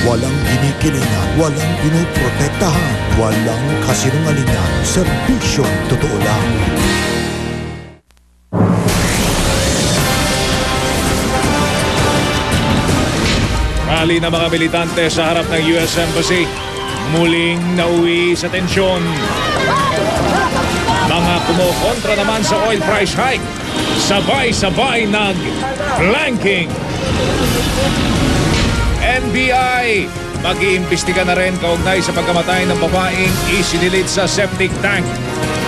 Walang kinikilingan, walang pinoprotektahan, walang kasinungalingan, serbisyong totoo lang. Rally ng mga militante sa harap ng US Embassy. Muling nauwi sa tensyon. Mga kumukontra naman sa oil price hike. Sabay-sabay nag-flanking. NBI, mag-iimbestiga na rin kaugnay sa pagkamatay ng babaeng isinilit sa septic tank.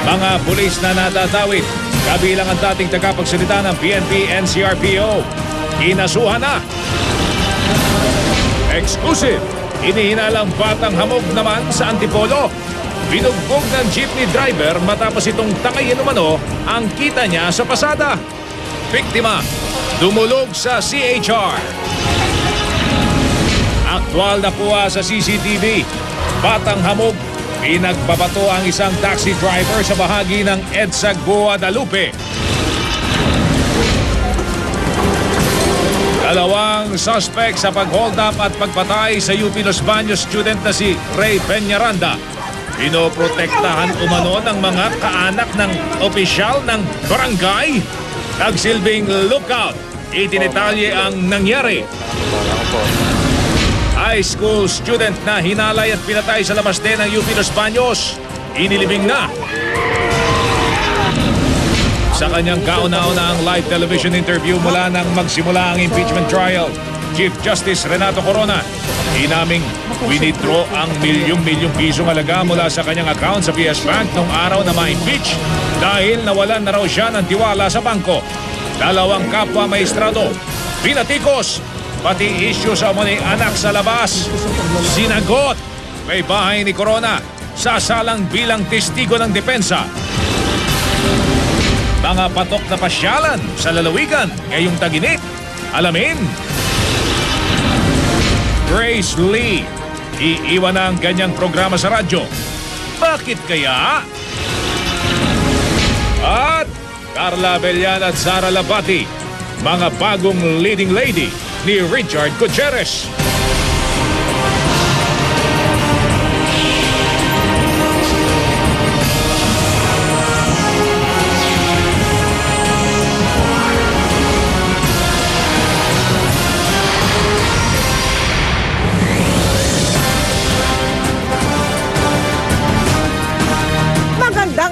Mga pulis na natatawid, kabilang ang dating tagapagsalita ng PNP NCRPO. Kinasuhan na. Exclusive, inihinalang batang hamog naman sa Antipolo. Binugbog ng jeepney driver matapos itong tangayin umano ang kita niya sa pasada. Biktima, dumulog sa CHR. Aktwal na puwa sa CCTV. Batang hamog, pinagbabato ang isang taxi driver sa bahagi ng EDSA Guadalupe. Dalawang suspect sa pag-hold up at pagpatay sa UP Los Baños student na si Ray Peñaranda. Pinoprotektahan umano ng mga kaanak ng opisyal ng barangay. Nagsilbing lookout. Itinitalye ang nangyari. High school student na hinalay at pinatay sa labas din ng UP Los Baños. Inilibing na. Sa kanyang kauna-unahang live television interview mula nang magsimula ang impeachment trial, Chief Justice Renato Corona, inaming winidraw ang milyong-milyong pisong halaga mula sa kanyang account sa PS Bank noong araw na ma-impeach dahil nawalan na raw siya ng tiwala sa bangko. Dalawang kapwa maestrado, pinatikos, pati issue sa umunay anak sa labas. Sinagot, may bahay ni Corona, sasalang bilang testigo ng depensa. Mga patok na pasyalan sa lalawigan ngayong tag-init. Alamin. Grace Lee, iiwan na ang ganyang programa sa radyo. Bakit kaya? At Carla Abellan at Sara Labati, mga bagong leading lady ni Richard Gutierrez.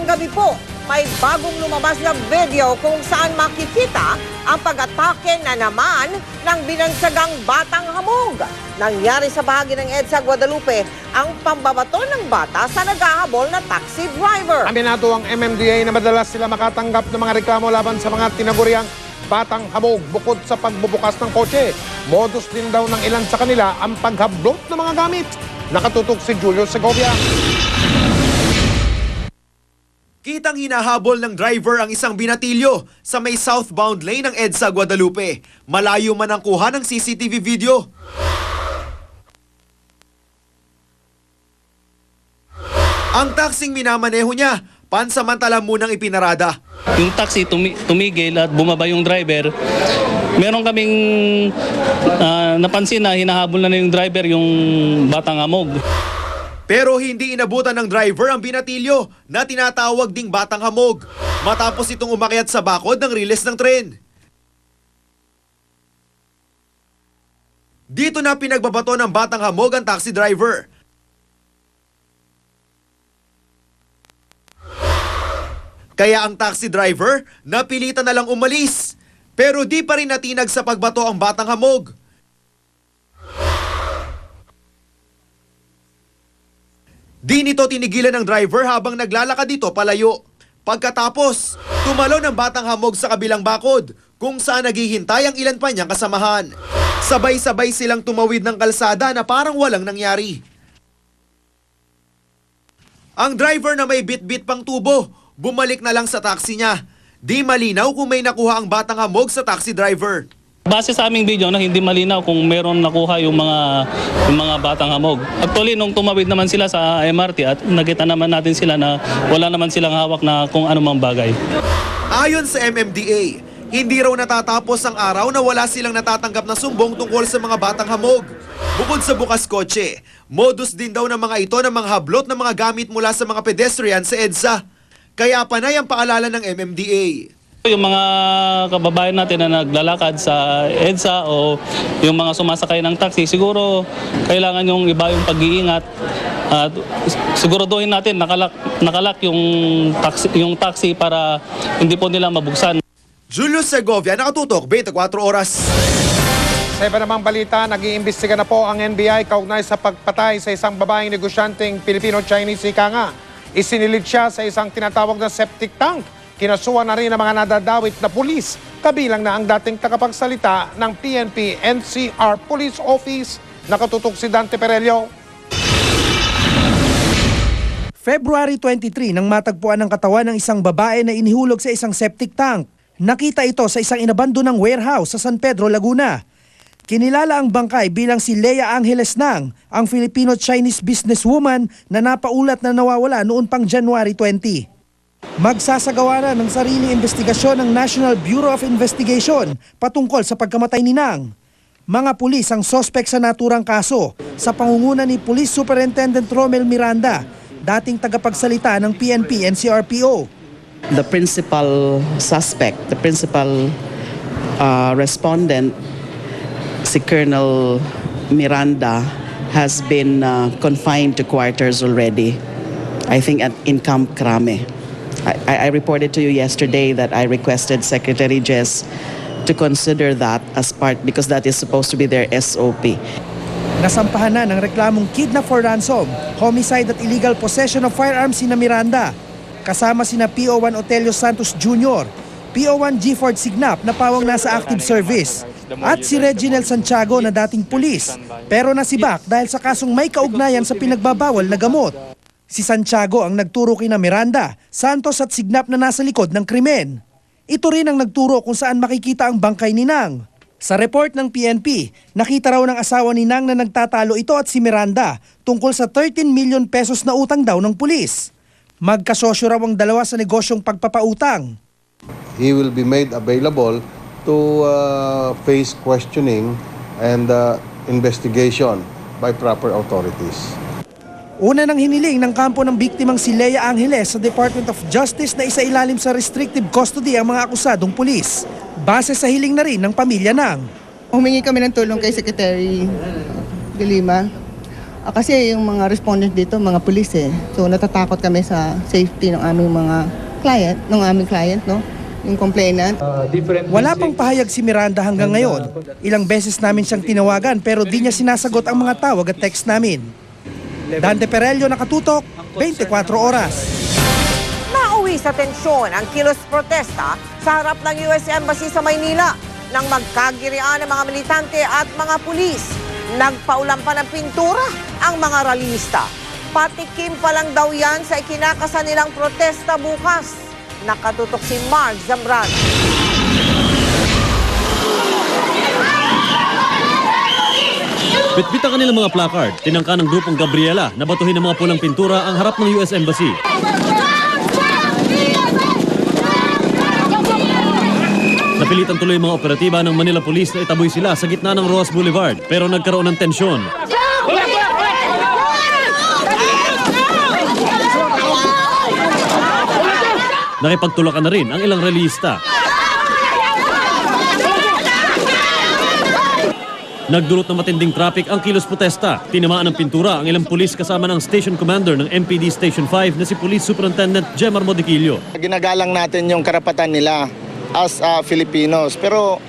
Gabi po, may bagong lumabas na video kung saan makikita ang pag-atake na naman ng binansagang batang hamog. Nangyari sa bahagi ng EDSA Guadalupe ang pambabato ng bata sa naghahabol na taxi driver. Aminado ang MMDA na madalas sila makatanggap ng mga reklamo laban sa mga tinaguriang batang hamog bukod sa pagbubukas ng kotse. Modus din daw ng ilan sa kanila ang paghablot ng mga gamit. Nakatutok si Julio Segovia. Kitang hinahabol ng driver ang isang binatilyo sa may southbound lane ng EDSA Guadalupe. Malayo man ang kuha ng CCTV video. Ang taksing minamaneho niya, pansamantala munang ipinarada. Yung taxi tumigil at bumaba yung driver. Meron kaming napansin na hinahabol na yung driver yung batang hamog. Pero hindi inabutan ng driver ang binatilyo na tinatawag ding batang hamog matapos itong umakyat sa bakod ng riles ng tren. Dito na pinagbabato ng batang hamog ang taxi driver. Kaya ang taxi driver napilitan na lang umalis. Pero di pa rin natinag sa pagbato ang batang hamog. Di nito tinigilan ng driver habang naglalakad dito palayo. Pagkatapos, tumalo ng batang hamog sa kabilang bakod kung saan naghihintay ang ilan pa niyang kasamahan. Sabay-sabay silang tumawid ng kalsada na parang walang nangyari. Ang driver na may bit-bit pang tubo, bumalik na lang sa taxi niya. Di malinaw kung may nakuha ang batang hamog sa taxi driver. Base sa aming video na hindi malinaw kung meron nakuha yung mga batang hamog. Actually, nung tumawid naman sila sa MRT at nakita naman natin sila na wala naman silang hawak na kung anumang bagay. Ayon sa MMDA, Hindi raw natatapos ang araw na wala silang natatanggap na sumbong tungkol sa mga batang hamog. Bukod sa bukas kotse, modus din daw ng mga ito ng mga hablot ng mga gamit mula sa mga pedestrian sa EDSA. Kaya panay ang paalala ng MMDA. Yung mga kababayan natin na naglalakad sa EDSA o yung mga sumasakay ng taxi, siguro kailangan yung iba yung pag-iingat. At siguraduhin natin nakalak yung taxi para hindi po nila mabuksan. Julius Segovia, Nakatutok, 24 Oras. Sa iba namang balita, nag-iimbestiga na po ang NBI kaugnay sa pagpatay sa isang babaeng negosyanteng Filipino-Chinese ika nga. Isinilid siya sa isang tinatawag na septic tank. Kinasuhan na rin ang mga nadadawit na pulis, kabilang na ang dating tagapagsalita ng PNP NCR Police Office. Nakatutok si Dante Perello. February 23 nang matagpuan ang katawan ng isang babae na inihulog sa isang septic tank. Nakita ito sa isang inabandonang warehouse sa San Pedro, Laguna. Kinilala ang bangkay bilang si Lea Angeles Nang, ang Filipino-Chinese businesswoman na napaulat na nawawala noon pang January 20. Magsasagawa na ng sariling investigasyon ng National Bureau of Investigation patungkol sa pagkamatay ni Nang. Mga pulis ang sospek sa naturang kaso sa pangunguna ni Police Superintendent Romel Miranda, dating tagapagsalita ng PNP NCRPO. The principal suspect, the principal respondent, si Colonel Miranda, has been confined to quarters already, I think in Camp Crame. I reported to you yesterday that I requested Secretary Jess to consider that as part because that is supposed to be their SOP. Nasampahan na ng reklamong kidnap for ransom, homicide at illegal possession of firearms sina Miranda. Kasama sina PO1 Otelio Santos Jr., PO1 Gifford Signap na pawang nasa active service, at si Reginald Santiago na dating pulis pero nasibak dahil sa kasong may kaugnayan sa pinagbabawal na gamot. Si Santiago ang nagturo kina Miranda, Santos at Signap na nasa likod ng krimen. Ito rin ang nagturo kung saan makikita ang bangkay ni Nang. Sa report ng PNP, nakita raw ng asawa ni Nang na nagtatalo ito at si Miranda tungkol sa 13 million pesos na utang daw ng pulis. Magkasosyo raw ang dalawa sa negosyong pagpapautang. He will be made available to face questioning and investigation by proper authorities. Una nang hiniling ng kampo ng biktimang si Lea Angeles sa Department of Justice na isailalim sa restrictive custody ang mga akusadong pulis. Base sa hiling na rin ng pamilya Nang. Humingi kami ng tulong kay Secretary de Lima. Kasi yung mga respondent dito, mga pulis eh. So natatakot kami sa safety ng aming mga client, no? Yung complainant. Wala pang pahayag si Miranda hanggang ngayon. Ilang beses namin siyang tinawagan pero di niya sinasagot ang mga tawag at text namin. Dante Perello, Nakatutok, 24 Oras. Nauwi sa tensyon ang kilos protesta sa harap ng US Embassy sa Maynila nang magkagirian ng mga militante at mga pulis. Nagpaulan pa ng pintura ang mga ralista. Patikim pa lang daw yan sa ikinakasa nilang protesta bukas. Nakatutok si Mark Zambrano. Bitbit ang kanilang mga placard, tinangka ng grupong Gabriela na batuhin ng mga pulang pintura ang harap ng US Embassy. Napilitan tuloy ang mga operatiba ng Manila Police na itaboy sila sa gitna ng Roas Boulevard pero nagkaroon ng tensyon. Nakipagtulakan na rin ang ilang relista. Nagdulot ng matinding traffic ang kilos protesta. Tinamaan ng pintura ang ilang pulis kasama ng station commander ng MPD Station 5 na si Police Superintendent Jemar Modiquillo. Ginagalang natin yung karapatan nila as Filipinos. Pero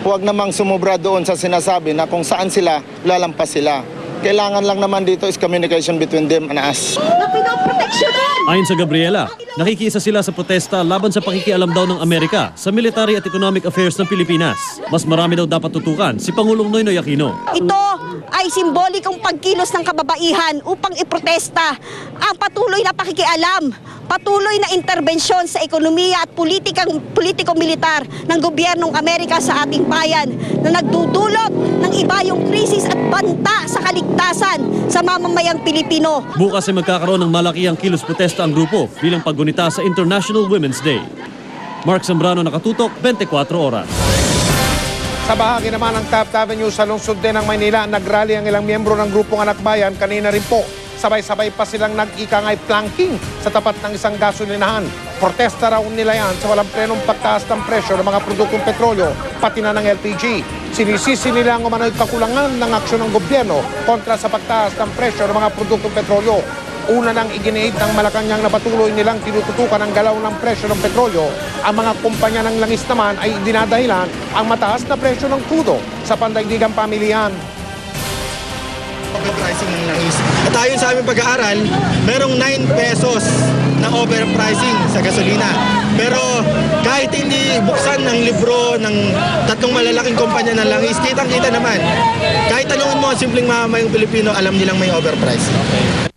huwag namang sumubra doon sa sinasabi na kung saan sila, lalampas sila. Kailangan lang naman dito is communication between them and us. Ayon sa Gabriela, nakikiisa sila sa protesta laban sa pakikialam daw ng Amerika sa military at economic affairs ng Pilipinas. Mas marami daw dapat tutukan si Pangulong Noynoy Aquino. Ito ay simbolikong pagkilos ng kababaihan upang iprotesta ang patuloy na pakikialam, patuloy na interbensyon sa ekonomiya at politiko-militar ng gobyernong Amerika sa ating bayan na nagdudulot ng ibayong krisis at banta sa kaligtasan sa mamamayang Pilipino. Bukas ay magkakaroon ng malakihang kilos protesta ang grupo bilang paggunita sa International Women's Day. Mark Zambrano, nakatutok, 24 oras. Sa bahagi naman ng Taft Avenue sa lungsod din ng Maynila, nagrally ang ilang miyembro ng grupong Anak Bayan kanina rin po. Sabay-sabay pa silang nag-ikangay planking sa tapat ng isang gasolinahan. Protesta raw nila yan sa walang plenong pagtaas ng presyo ng mga produktong petrolyo, pati na ng LPG. Sinisisi nila ang umano'y kakulangan ng aksyon ng gobyerno kontra sa pagtaas ng presyo ng mga produktong petrolyo. Una nang iginiit ng Malacanang na patuloy nilang tinututukan ang galaw ng presyo ng petrolyo. Ang mga kumpanya ng langis naman ay dinadahilan ang mataas na presyo ng krudo sa pandaigdigang pamilihan. Overpricing ng langis. At ayon sa aming pag-aaral, merong 9 pesos na overpricing sa gasolina. Pero kahit hindi buksan ng libro ng tatlong malalaking kumpanya ng langis, kitang-kita naman. Kahit tanungin mo ang simpleng mamamayang Pilipino, alam nilang may overpricing.